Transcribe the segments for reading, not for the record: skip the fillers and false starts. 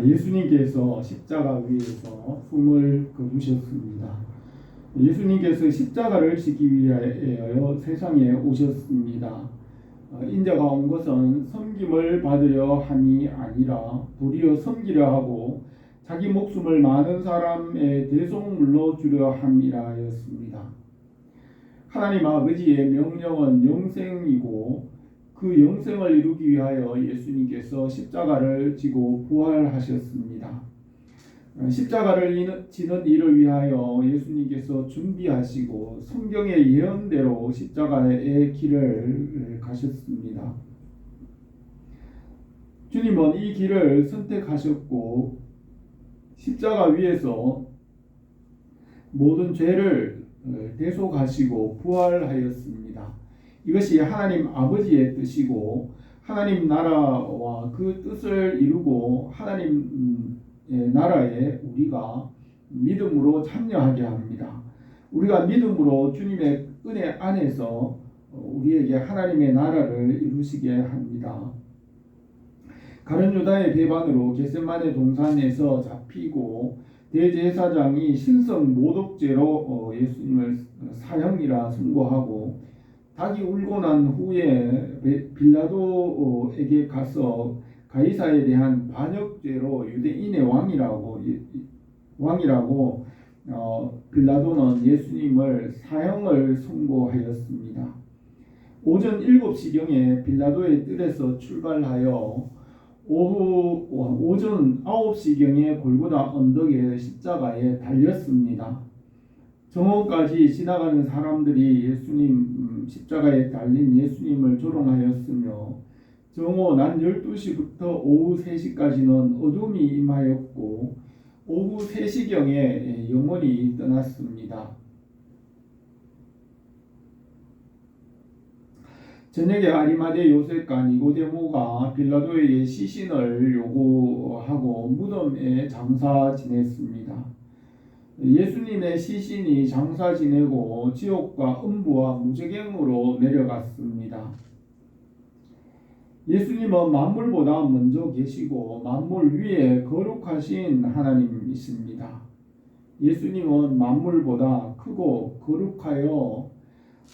예수님께서 십자가 위에서 숨을 거두셨습니다. 예수님께서 십자가를 지기 위하여 세상에 오셨습니다. 인자가 온 것은 섬김을 받으려 함이 아니라 도리어 섬기려 하고 자기 목숨을 많은 사람의 대속물로 주려 함이라 하였습니다. 하나님 아버지의 명령은 영생이고 그 영생을 이루기 위하여 예수님께서 십자가를 지고 부활하셨습니다. 십자가를 지는 일을 위하여 예수님께서 준비하시고 성경의 예언대로 십자가의 길을 가셨습니다. 주님은 이 길을 선택하셨고 십자가 위에서 모든 죄를 대속하시고 부활하였습니다. 이것이 하나님 아버지의 뜻이고 하나님 나라와 그 뜻을 이루고 하나님 나라에 우리가 믿음으로 참여하게 합니다. 우리가 믿음으로 주님의 은혜 안에서 우리에게 하나님의 나라를 이루시게 합니다. 가룟 유다의 배반으로 겟세마네 동산에서 잡히고 대제사장이 신성 모독죄로 예수님을 사형이라 선고하고 닭이 울고 난 후에 빌라도에게 가서 가이사에 대한 반역죄로 유대인의 왕이라고 빌라도는 예수님을 사형을 선고하였습니다. 오전 7시경에 빌라도의 뜰에서 출발하여 오전 9시경에 골고다 언덕의 십자가에 달렸습니다. 정오까지 지나가는 사람들이 예수님 십자가에 달린 예수님을 조롱하였으며 정오 낮 12시부터 오후 3시까지는 어둠이 임하였고 오후 3시경에 영원히 떠났습니다. 저녁에 아리마대 요셉과 니고데모가 빌라도에게 시신을 요구하고 무덤에 장사 지냈습니다. 예수님의 시신이 장사 지내고 지옥과 음부와 무저갱으로 내려갔습니다. 예수님은 만물보다 먼저 계시고 만물 위에 거룩하신 하나님이십니다. 예수님은 만물보다 크고 거룩하여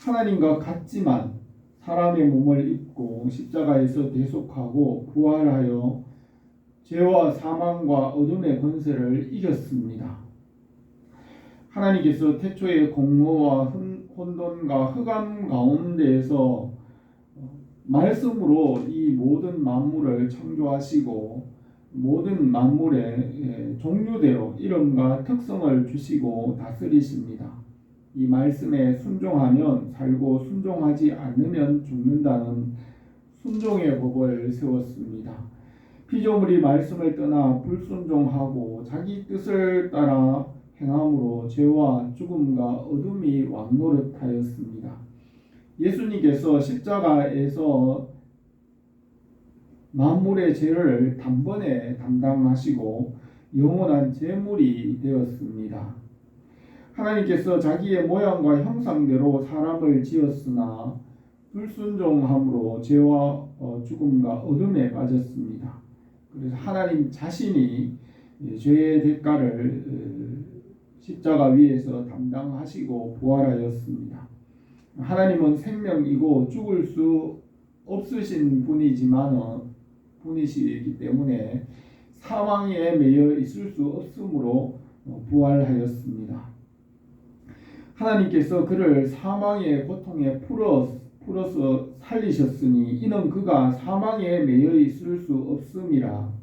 하나님과 같지만 사람의 몸을 입고 십자가에서 대속하고 부활하여 죄와 사망과 어둠의 권세를 이겼습니다. 하나님께서 태초의 공허와 혼돈과 흑암 가운데에서 말씀으로 이 모든 만물을 창조하시고 모든 만물의 종류대로 이름과 특성을 주시고 다스리십니다. 이 말씀에 순종하면 살고 순종하지 않으면 죽는다는 순종의 법을 세웠습니다. 피조물이 말씀을 떠나 불순종하고 자기 뜻을 따라 행함으로 죄와 죽음과 어둠이 왕노릇하였습니다. 예수님께서 십자가에서 만물의 죄를 단번에 담당하시고 영원한 제물이 되었습니다. 하나님께서 자기의 모양과 형상대로 사람을 지었으나 불순종함으로 죄와 죽음과 어둠에 빠졌습니다. 그래서 하나님 자신이 죄의 대가를 십자가 위에서 담당하시고 부활하였습니다. 하나님은 생명이고 죽을 수 없으신 분이시기 때문에 사망에 매여 있을 수 없으므로 부활하였습니다. 하나님께서 그를 사망의 고통에 풀어서 살리셨으니 이는 그가 사망에 매여 있을 수 없음이라.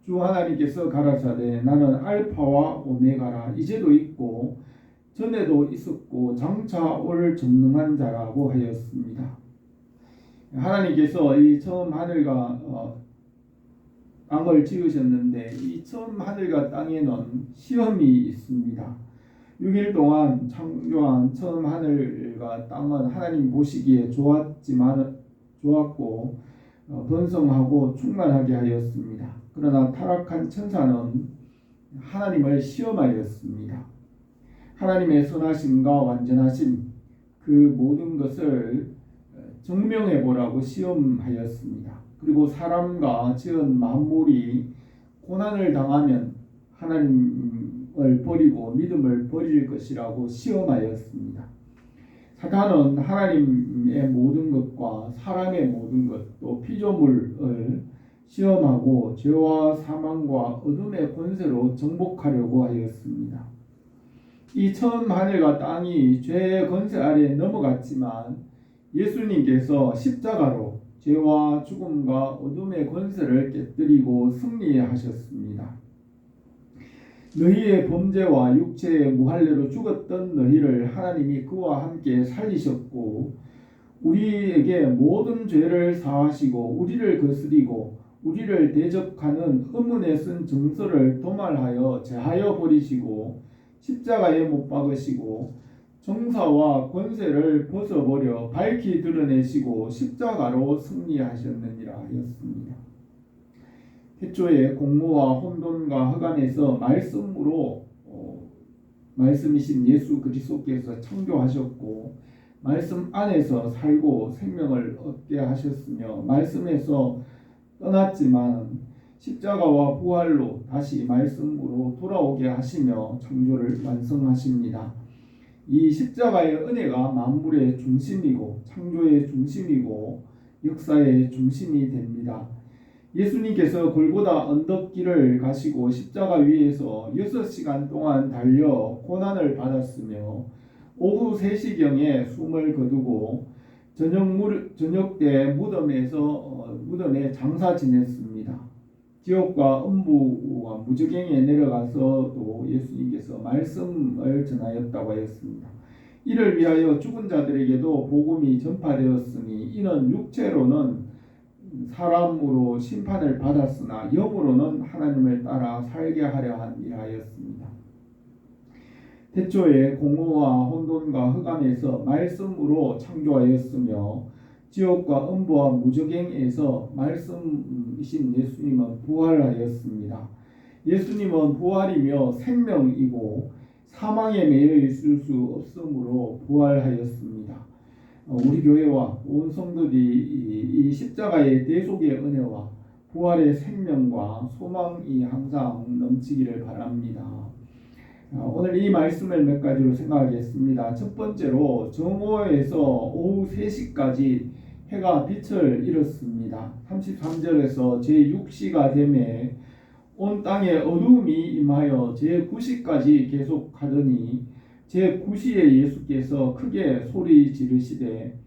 주 하나님께서 가라사대 나는 알파와 오메가라. 이제도 있고 전에도 있었고 장차 올 전능한 자라고 하였습니다. 하나님께서 이 처음 하늘과 땅을 지으셨는데 이 처음 하늘과 땅에는 시험이 있습니다. 6일 동안 창조한 처음 하늘과 땅은 하나님 보시기에 좋았고 번성하고 충만하게 하였습니다. 그러나 타락한 천사는 하나님을 시험하였습니다. 하나님의 선하심과 완전하심 그 모든 것을 증명해 보라고 시험하였습니다. 그리고 사람과 지은 만물이 고난을 당하면 하나님을 버리고 믿음을 버릴 것이라고 시험하였습니다. 사탄은 하나님의 모든 것과 사람의 모든 것, 또 피조물을 시험하고 죄와 사망과 어둠의 권세로 정복하려고 하였습니다. 이 처음 하늘과 땅이 죄의 권세 아래 넘어갔지만 예수님께서 십자가로 죄와 죽음과 어둠의 권세를 깨뜨리고 승리하셨습니다. 너희의 범죄와 육체의 무할례로 죽었던 너희를 하나님이 그와 함께 살리셨고 우리에게 모든 죄를 사하시고 우리를 거스리고 우리를 대적하는 의문에 쓴 증서를 도말하여 제하여 버리시고 십자가에 못 박으시고 정사와 권세를 벗어버려 밝히 드러내시고 십자가로 승리하셨느니라 하였습니다. 태초에 공무와 혼돈과 흑암에서 말씀으로 말씀이신 예수 그리스도께서 창조하셨고 말씀 안에서 살고 생명을 얻게 하셨으며 말씀에서 떠났지만 십자가와 부활로 다시 말씀으로 돌아오게 하시며 창조를 완성하십니다. 이 십자가의 은혜가 만물의 중심이고 창조의 중심이고 역사의 중심이 됩니다. 예수님께서 골고다 언덕길을 가시고 십자가 위에서 6시간 동안 달려 고난을 받았으며 오후 3시경에 숨을 거두고 저녁 때 무덤에 장사 지냈습니다. 지옥과 음부와 무저갱에 내려가서도 예수님께서 말씀을 전하였다고 하였습니다. 이를 위하여 죽은 자들에게도 복음이 전파되었으니 이는 육체로는 사람으로 심판을 받았으나 영으로는 하나님을 따라 살게 하려 함이라 하였습니다. 태초에 공허와 혼돈과 흑암에서 말씀으로 창조하였으며 지옥과 음부와 무저갱에서 말씀이신 예수님은 부활하였습니다. 예수님은 부활이며 생명이고 사망에 매여 있을 수 없으므로 부활하였습니다. 우리 교회와 온 성도들이 이 십자가의 대속의 은혜와 부활의 생명과 소망이 항상 넘치기를 바랍니다. 오늘 이 말씀을 몇 가지로 생각하겠습니다. 첫 번째로 정오에서 오후 3시까지 해가 빛을 잃었습니다. 33절에서 제6시가 되매 온 땅에 어두움이 임하여 제9시까지 계속하더니 제9시에 예수께서 크게 소리 지르시되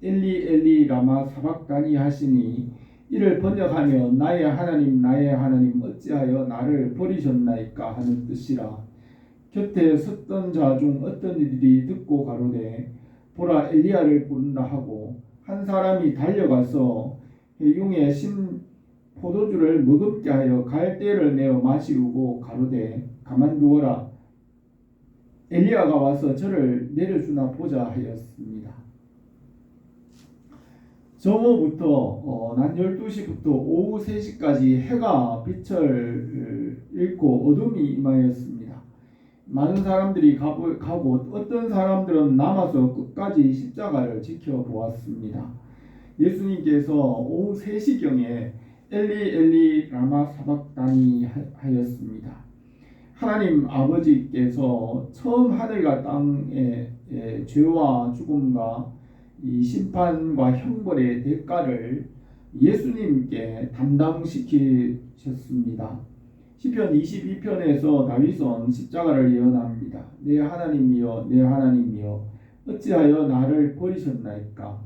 엘리 엘리 라마 사박다니 하시니 이를 번역하며 나의 하나님 어찌하여 나를 버리셨나이까 하는 뜻이라. 곁에 섰던 자 중 어떤 이들이 듣고 가로되 보라 엘리야를 부른다 하고 한 사람이 달려가서 해융에 신 포도주를 머금게 하여 갈대를 내어 마시우고 가로되 가만두어라 엘리야가 와서 저를 내려주나 보자 하였습니다. 정오부터 낮 12시부터 오후 3시까지 해가 빛을 잃고 어둠이 임하였습니다. 많은 사람들이 가고 어떤 사람들은 남아서 끝까지 십자가를 지켜보았습니다. 예수님께서 오후 3시경에 엘리 엘리 라마 사박다니 하였습니다. 하나님 아버지께서 처음 하늘과 땅의 죄와 죽음과 이 심판과 형벌의 대가를 예수님께 담당시키셨습니다. 시편 22편에서 다윗은 십자가를 예언합니다. 내 하나님이여 내 하나님이여 어찌하여 나를 버리셨나이까.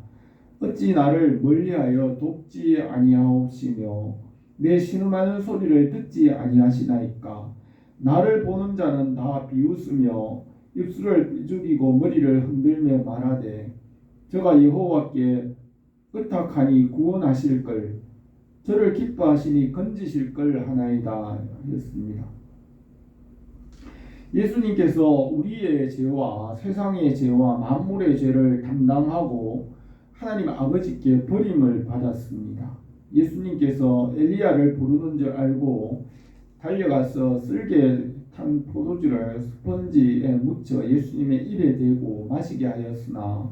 어찌 나를 멀리하여 돕지 아니하옵시며 내 신음하는 소리를 듣지 아니하시나이까. 나를 보는 자는 다 비웃으며 입술을 삐죽이고 머리를 흔들며 말하되 저가 여호와께 의탁하니 구원하실 걸 저를 기뻐하시니 건지실 걸 하나이다 하였습니다. 예수님께서 우리의 죄와 세상의 죄와 만물의 죄를 담당하고 하나님 아버지께 버림을 받았습니다. 예수님께서 엘리야를 부르는 줄 알고 달려가서 쓸개 탄 포도주를 스펀지에 묻혀 예수님의 입에 대고 마시게 하였으나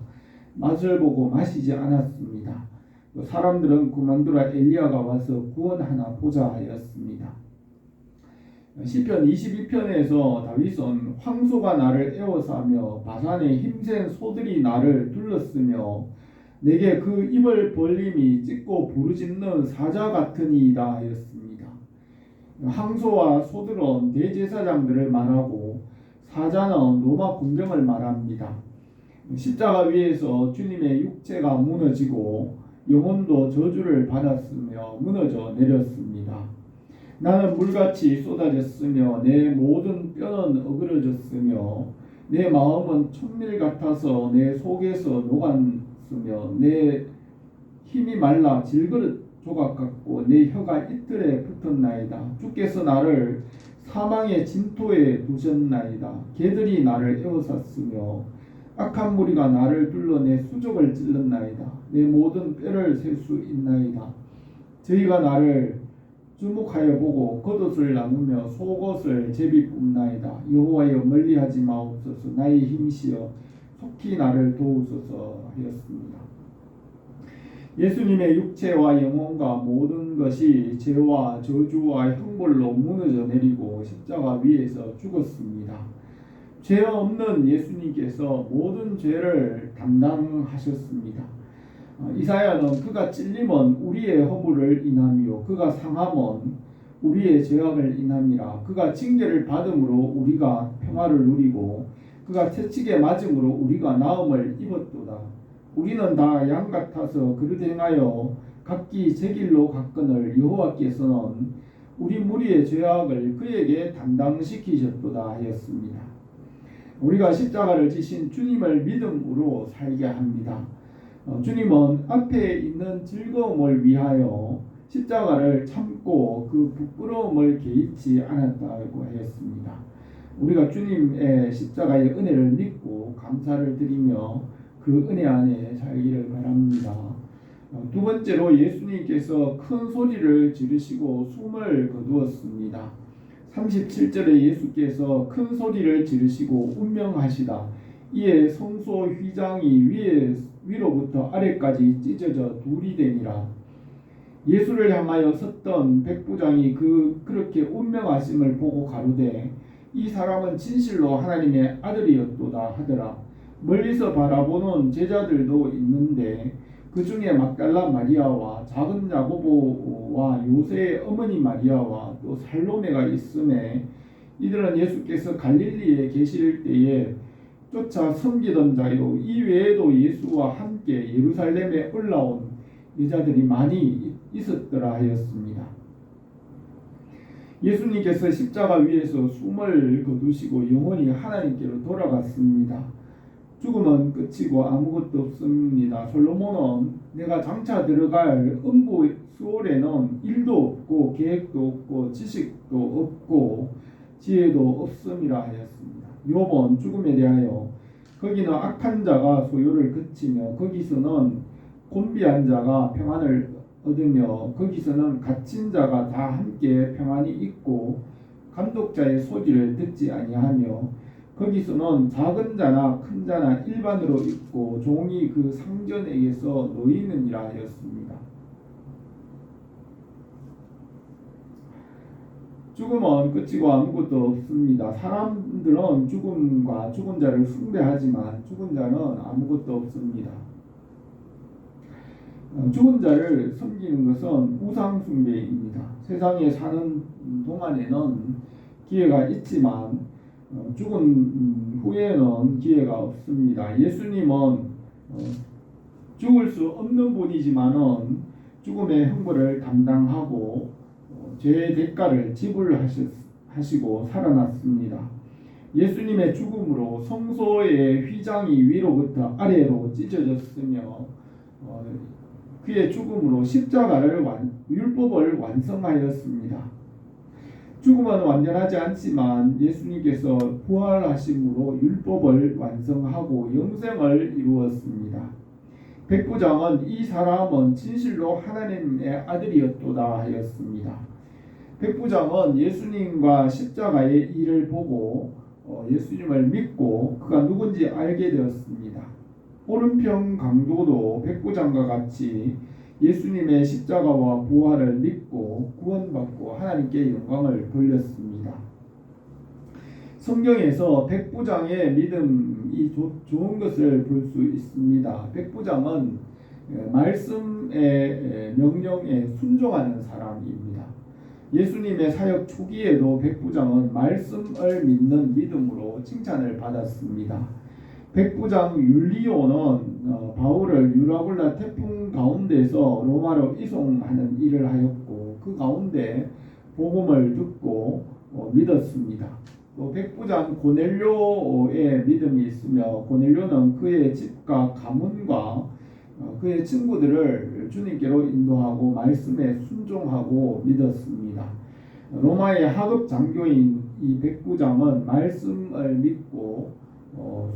맛을 보고 마시지 않았습니다. 사람들은 그만두라 엘리야가 와서 구원하나 보자 하였습니다. 시편 22편에서 다윗은 황소가 나를 에워싸며 바산의 힘센 소들이 나를 둘렀으며 내게 그 입을 벌림이 찢고 부르짖는 사자 같으니이다 하였습니다. 황소와 소들은 대제사장들을 말하고 사자는 로마 군병을 말합니다. 십자가 위에서 주님의 육체가 무너지고 영혼도 저주를 받았으며 무너져 내렸습니다. 나는 물같이 쏟아졌으며 내 모든 뼈는 어그러졌으며 내 마음은 천밀 같아서 내 속에서 녹았으며 내 힘이 말라 질그릇 조각 같고 내 혀가 이틀에 붙었나이다. 주께서 나를 사망의 진토에 두셨나이다. 개들이 나를 에워쌌으며 악한 무리가 나를 둘러 내 수족을 찔렀나이다. 내 모든 뼈를 셀 수 있나이다. 저희가 나를 주목하여 보고 겉옷을 나누며 속옷을 제비 뽑나이다. 여호와여 멀리하지 마옵소서. 나의 힘이시여 속히 나를 도우소서 하였습니다. 예수님의 육체와 영혼과 모든 것이 죄와 저주와 형벌로 무너져 내리고 십자가 위에서 죽었습니다. 죄 없는 예수님께서 모든 죄를 담당하셨습니다. 이사야는 그가 찔림은 우리의 허물을 인함이요 그가 상함은 우리의 죄악을 인함이라. 그가 징계를 받음으로 우리가 평화를 누리고 그가 채찍에 맞음으로 우리가 나음을 입었도다. 우리는 다 양 같아서 그릇 행하여 각기 제 길로 갔거늘 여호와께서는 우리 무리의 죄악을 그에게 담당시키셨도다 하였습니다. 우리가 십자가를 지신 주님을 믿음으로 살게 합니다. 주님은 앞에 있는 즐거움을 위하여 십자가를 참고 그 부끄러움을 개의치 않았다고 하였습니다. 우리가 주님의 십자가의 은혜를 믿고 감사를 드리며 그 은혜 안에 살기를 바랍니다. 두 번째로 예수님께서 큰 소리를 지르시고 숨을 거두었습니다. 37절에 예수께서 큰 소리를 지르시고 운명하시다. 이에 성소 휘장이 위로부터 아래까지 찢어져 둘이 되니라. 예수를 향하여 섰던 백부장이 그렇게 운명하심을 보고 가로되 이 사람은 진실로 하나님의 아들이었도다 하더라. 멀리서 바라보는 제자들도 있는데 그 중에 막달라 마리아와 작은 야고보와 요새의 어머니 마리아와 또 살로메가 있음에 이들은 예수께서 갈릴리에 계실 때에 쫓아 섬기던 자요 이 외에도 예수와 함께 예루살렘에 올라온 여자들이 많이 있었더라 하였습니다. 예수님께서 십자가 위에서 숨을 거두시고 영원히 하나님께로 돌아갔습니다. 죽음은 끝이고 아무것도 없습니다. 솔로몬은 내가 장차 들어갈 음부 수월에는 일도 없고 계획도 없고 지식도 없고 지혜도 없음이라 하였습니다. 욥은 죽음에 대하여 거기는 악한 자가 소요를 그치며 거기서는 곤비한 자가 평안을 얻으며 거기서는 갇힌 자가 다 함께 평안이 있고 감독자의 소리를 듣지 아니하며 거기서는 작은 자나 큰 자나 일반으로 있고 종이 그 상전에게서 놓이느니라 하였습니다. 죽음은 끝이고 아무것도 없습니다. 사람들은 죽음과 죽은 자를 숭배하지만 죽은 자는 아무것도 없습니다. 죽은 자를 섬기는 것은 우상 숭배입니다. 세상에 사는 동안에는 기회가 있지만 죽은 후에는 기회가 없습니다. 예수님은 죽을 수 없는 분이지만은 죽음의 형벌을 담당하고 죄의 대가를 지불하시고 살아났습니다. 예수님의 죽음으로 성소의 휘장이 위로부터 아래로 찢어졌으며 그의 죽음으로 십자가를 율법을 완성하였습니다. 죽음은 완전하지 않지만 예수님께서 부활하심으로 율법을 완성하고 영생을 이루었습니다. 백부장은 이 사람은 진실로 하나님의 아들이었도다 하였습니다. 백부장은 예수님과 십자가의 일을 보고 예수님을 믿고 그가 누군지 알게 되었습니다. 오른편 강도도 백부장과 같이 예수님의 십자가와 부활을 믿고 구원받고 하나님께 영광을 돌렸습니다. 성경에서 백부장의 믿음이 좋은 것을 볼 수 있습니다. 백부장은 말씀의 명령에 순종하는 사람입니다. 예수님의 사역 초기에도 백부장은 말씀을 믿는 믿음으로 칭찬을 받았습니다. 백부장 율리오는 바울을 유라굴라 태풍 가운데서 로마로 이송하는 일을 하였고 그 가운데 복음을 듣고 믿었습니다. 또 백부장 고넬료의 믿음이 있으며 고넬료는 그의 집과 가문과 그의 친구들을 주님께로 인도하고 말씀에 순종하고 믿었습니다. 로마의 하급 장교인 이 백부장은 말씀을 믿고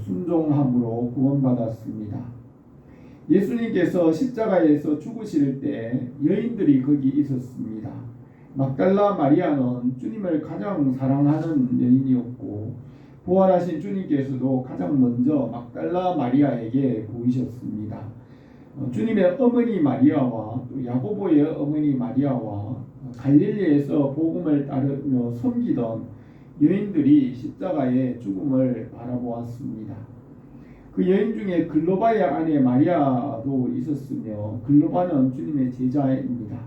순종함으로 구원받았습니다. 예수님께서 십자가에서 죽으실 때 여인들이 거기 있었습니다. 막달라 마리아는 주님을 가장 사랑하는 여인이었고 부활하신 주님께서도 가장 먼저 막달라 마리아에게 보이셨습니다. 주님의 어머니 마리아와 또 야고보의 어머니 마리아와 갈릴리에서 복음을 따르며 섬기던 여인들이 십자가의 죽음을 바라보았습니다. 그 여인 중에 글로바의 아내 마리아도 있었으며 글로바는 주님의 제자입니다.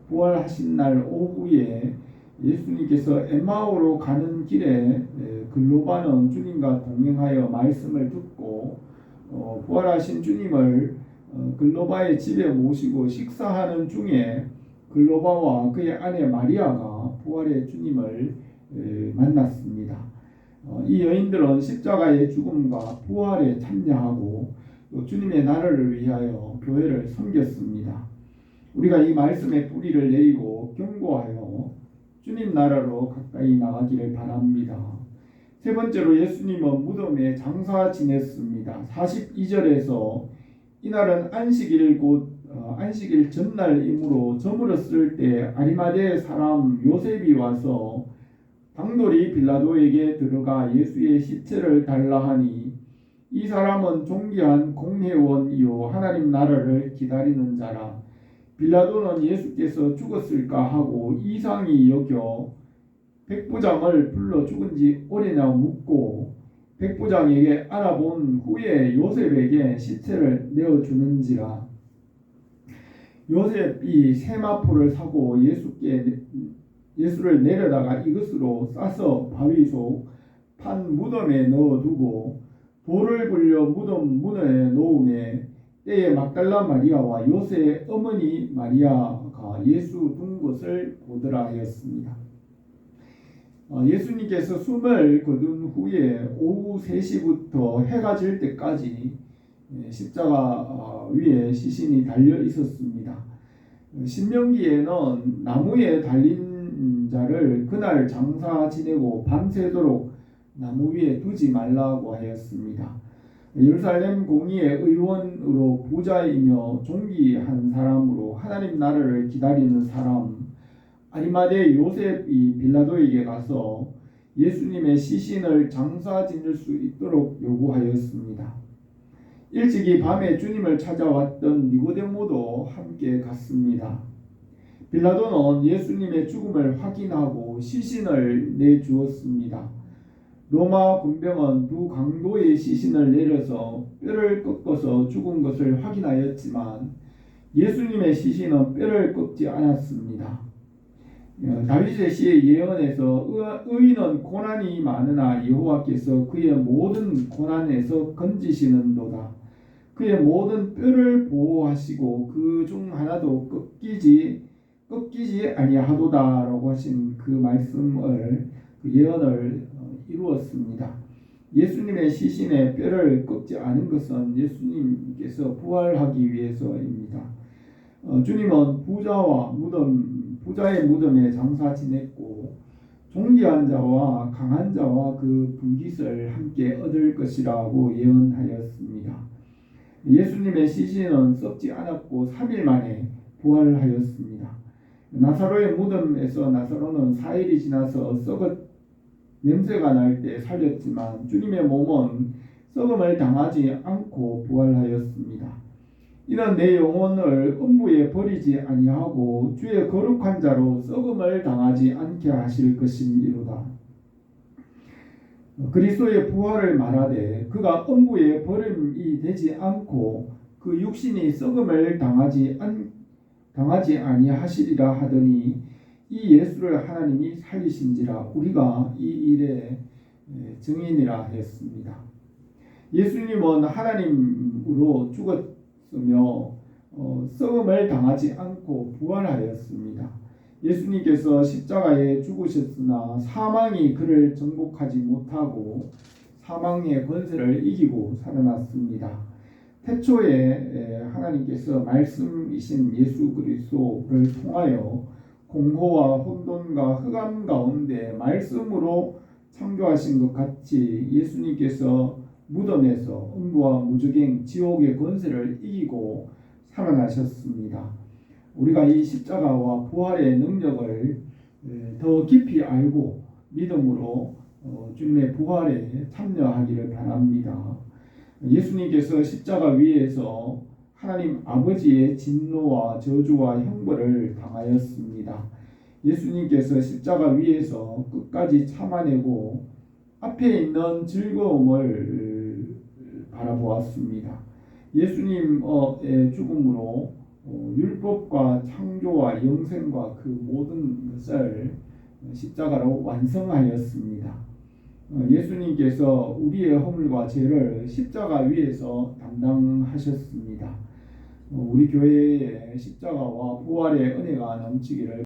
부활하신 날 오후에 예수님께서 엠마오로 가는 길에 글로바는 주님과 동행하여 말씀을 듣고 부활하신 주님을 글로바의 집에 모시고 식사하는 중에 글로바와 그의 아내 마리아가 부활의 주님을 만났습니다. 이 여인들은 십자가의 죽음과 부활에 참여하고 또 주님의 나라를 위하여 교회를 섬겼습니다. 우리가 이 말씀의 뿌리를 내리고 경고하여 주님 나라로 가까이 나가기를 바랍니다. 세 번째로 예수님은 무덤에 장사 지냈습니다. 42절에서 이날은 안식일 곧 안식일 전날이므로 저물었을 때 아리마대 사람 요셉이 와서 당돌이 빌라도에게 들어가 예수의 시체를 달라 하니 이 사람은 존귀한 공회원이요 하나님 나라를 기다리는 자라. 빌라도는 예수께서 죽었을까 하고 이상히 여겨 백부장을 불러 죽은지 오래냐 묻고 백부장에게 알아본 후에 요셉에게 시체를 내어주는지라. 요셉이 세마포를 사고 예수를 내려다가 이것으로 싸서 바위 속 판 무덤에 넣어두고 돌을 굴려 무덤 문에 놓음에 때에 막달라 마리아와 요셉의 어머니 마리아가 예수 둔 것을 보더라 하였습니다. 예수님께서 숨을 거둔 후에 오후 3시부터 해가 질 때까지 십자가 위에 시신이 달려 있었습니다. 신명기에는 나무에 달린 자를 그날 장사 지내고 밤새도록 나무 위에 두지 말라고 하였습니다. 예루살렘 공의의 의원으로 부자이며 존귀한 사람으로 하나님 나라를 기다리는 사람 아리마대 요셉이 빌라도에게 가서 예수님의 시신을 장사 지낼 수 있도록 요구하였습니다. 일찍이 밤에 주님을 찾아왔던 니고데모도 함께 갔습니다. 빌라도는 예수님의 죽음을 확인하고 시신을 내주었습니다. 로마 군병은 두 강도의 시신을 내려서 뼈를 꺾어서 죽은 것을 확인하였지만 예수님의 시신은 뼈를 꺾지 않았습니다. 다윗의 시의 예언에서 의인은 고난이 많으나 여호와께서 그의 모든 고난에서 건지시는도다. 그의 모든 뼈를 보호하시고 그 중 하나도 꺾이지 아니하도다라고 하신 그 말씀을 그 예언을 이루었습니다. 예수님의 시신에 뼈를 꺾지 않은 것은 예수님께서 부활하기 위해서입니다. 주님은 부자의 무덤에 장사 지냈고 존귀한 자와 강한 자와 그 분깃을 함께 얻을 것이라고 예언하였습니다. 예수님의 시신은 썩지 않았고 3일 만에 부활하였습니다. 나사로의 무덤에서 나사로는 4일이 지나서 냄새가 날 때 살렸지만 주님의 몸은 썩음을 당하지 않고 부활하였습니다. 이는 내 영혼을 음부에 버리지 아니하고 주의 거룩한 자로 썩음을 당하지 않게 하실 것이니로다. 그리스도의 부활을 말하되 그가 음부에 버림이 되지 않고 그 육신이 썩음을 당하지 아니하시리라 하더니 이 예수를 하나님이 살리신지라 우리가 이 일의 증인이라 했습니다. 예수님은 하나님으로 죽었으며 썩음을 당하지 않고 부활하였습니다. 예수님께서 십자가에 죽으셨으나 사망이 그를 정복하지 못하고 사망의 권세를 이기고 살아났습니다. 태초에 하나님께서 말씀이신 예수 그리스도를 통하여 공허와 혼돈과 흑암 가운데 말씀으로 창조하신 것 같이 예수님께서 무덤에서 음부와 무저갱 지옥의 권세를 이기고 살아나셨습니다. 우리가 이 십자가와 부활의 능력을 더 깊이 알고 믿음으로 주님의 부활에 참여하기를 바랍니다. 예수님께서 십자가 위에서 하나님 아버지의 진노와 저주와 형벌을 당하였습니다. 예수님께서 십자가 위에서 끝까지 참아내고 앞에 있는 즐거움을 바라보았습니다. 예수님의 죽음으로 율법과 창조와 영생과 그 모든 것을 십자가로 완성하였습니다. 예수님께서 우리의 허물과 죄를 십자가 위에서 담당하셨습니다. 우리 교회에 십자가와 부활의 은혜가 넘치기를